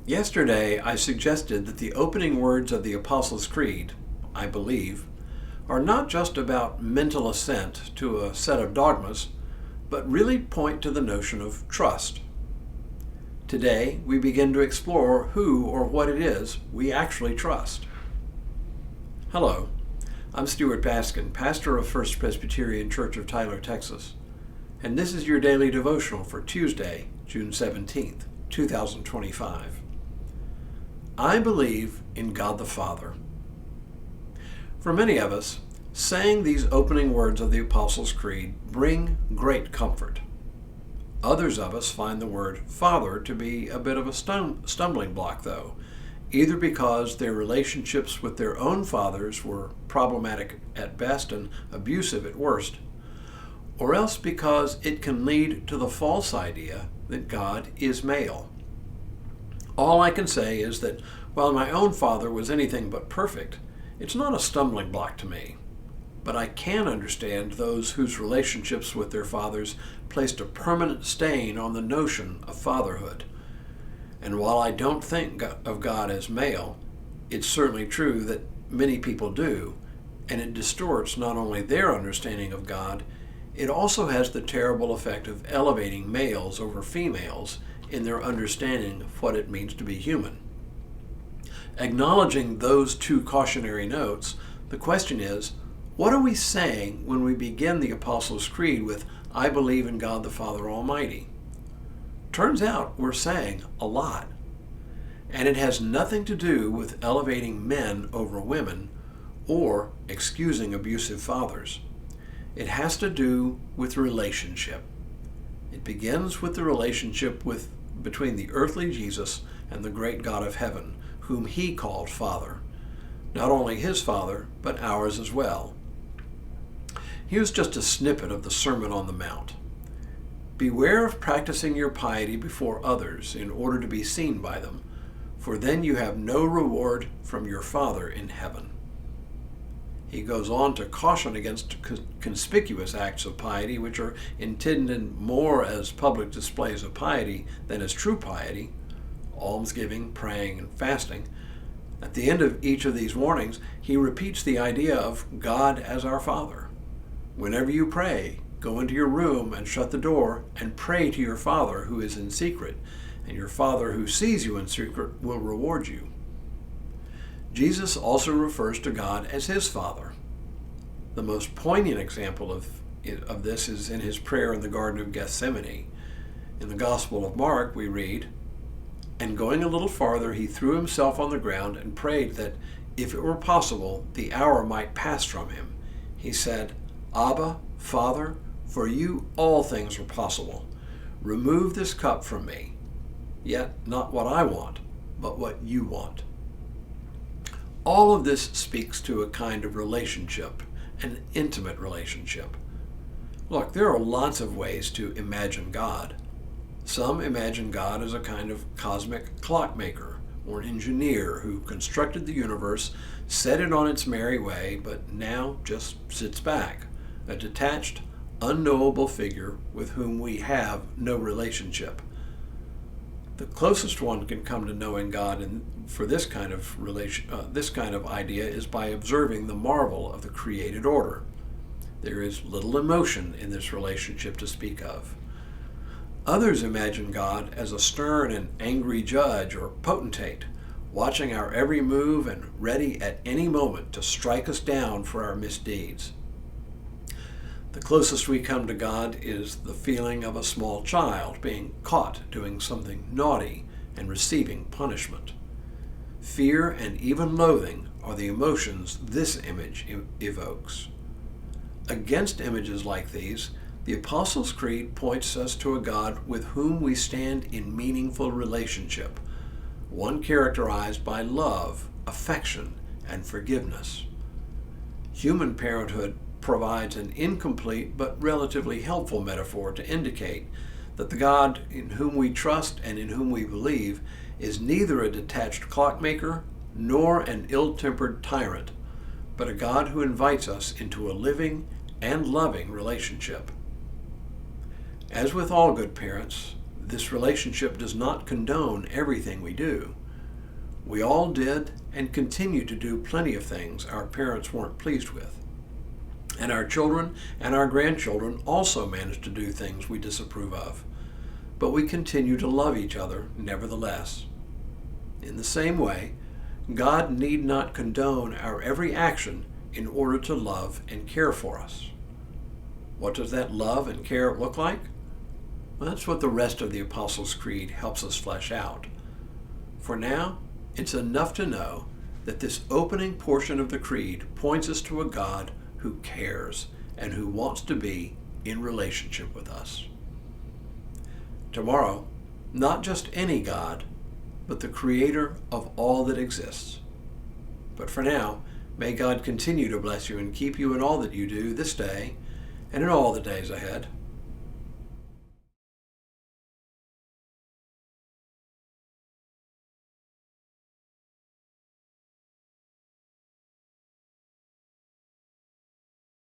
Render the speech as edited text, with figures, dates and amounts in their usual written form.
Yesterday, I suggested that the opening words of the Apostles' Creed, I believe, are not just about mental assent to a set of dogmas, but really point to the notion of trust. Today, we begin to explore who or what it is we actually trust. Hello, I'm Stuart Baskin, pastor of First Presbyterian Church of Tyler, Texas, and this is your daily devotional for Tuesday, June 17th, 2025. I believe in God the Father. For many of us, saying these opening words of the Apostles' Creed bring great comfort. Others of us find the word Father to be a bit of a stumbling block, though, either because their relationships with their own fathers were problematic at best and abusive at worst, or else because it can lead to the false idea that God is male. All I can say is that while my own father was anything but perfect, it's not a stumbling block to me. But I can understand those whose relationships with their fathers placed a permanent stain on the notion of fatherhood. And while I don't think of God as male, it's certainly true that many people do, and it distorts not only their understanding of God, it also has the terrible effect of elevating males over females in their understanding of what it means to be human. Acknowledging those two cautionary notes, the question is, what are we saying when we begin the Apostles' Creed with, I believe in God the Father Almighty? Turns out we're saying a lot. And it has nothing to do with elevating men over women or excusing abusive fathers. It has to do with relationship. It begins with the relationship between the earthly Jesus and the great God of heaven, whom he called Father. Not only his Father, but ours as well. Here's just a snippet of the Sermon on the Mount. Beware of practicing your piety before others in order to be seen by them, for then you have no reward from your Father in heaven. He goes on to caution against conspicuous acts of piety, which are intended more as public displays of piety than as true piety, almsgiving, praying, and fasting. At the end of each of these warnings, he repeats the idea of God as our Father. Whenever you pray, go into your room and shut the door and pray to your Father who is in secret, and your Father who sees you in secret will reward you. Jesus also refers to God as his Father. The most poignant example of this is in his prayer in the Garden of Gethsemane. In the Gospel of Mark, we read, "And going a little farther, he threw himself on the ground and prayed that, if it were possible, the hour might pass from him. He said, Abba, Father, for you all things are possible. Remove this cup from me. Yet not what I want, but what you want." All of this speaks to a kind of relationship, an intimate relationship. Look, there are lots of ways to imagine God. Some imagine God as a kind of cosmic clockmaker or engineer who constructed the universe, set it on its merry way, but now just sits back, a detached, unknowable figure with whom we have no relationship. The closest one can come to knowing God for this kind of idea is by observing the marvel of the created order. There is little emotion in this relationship to speak of. Others imagine God as a stern and angry judge or potentate, watching our every move and ready at any moment to strike us down for our misdeeds. The closest we come to God is the feeling of a small child being caught doing something naughty and receiving punishment. Fear and even loathing are the emotions this image evokes. Against images like these, the Apostles' Creed points us to a God with whom we stand in meaningful relationship, one characterized by love, affection, and forgiveness. Human parenthood provides an incomplete but relatively helpful metaphor to indicate that the God in whom we trust and in whom we believe is neither a detached clockmaker nor an ill-tempered tyrant, but a God who invites us into a living and loving relationship. As with all good parents, this relationship does not condone everything we do. We all did and continue to do plenty of things our parents weren't pleased with. And our children and our grandchildren also manage to do things we disapprove of. But we continue to love each other nevertheless. In the same way, God need not condone our every action in order to love and care for us. What does that love and care look like? Well, that's what the rest of the Apostles' Creed helps us flesh out. For now, it's enough to know that this opening portion of the Creed points us to a God who cares and who wants to be in relationship with us. Tomorrow, not just any God, but the Creator of all that exists. But for now, may God continue to bless you and keep you in all that you do this day and in all the days ahead.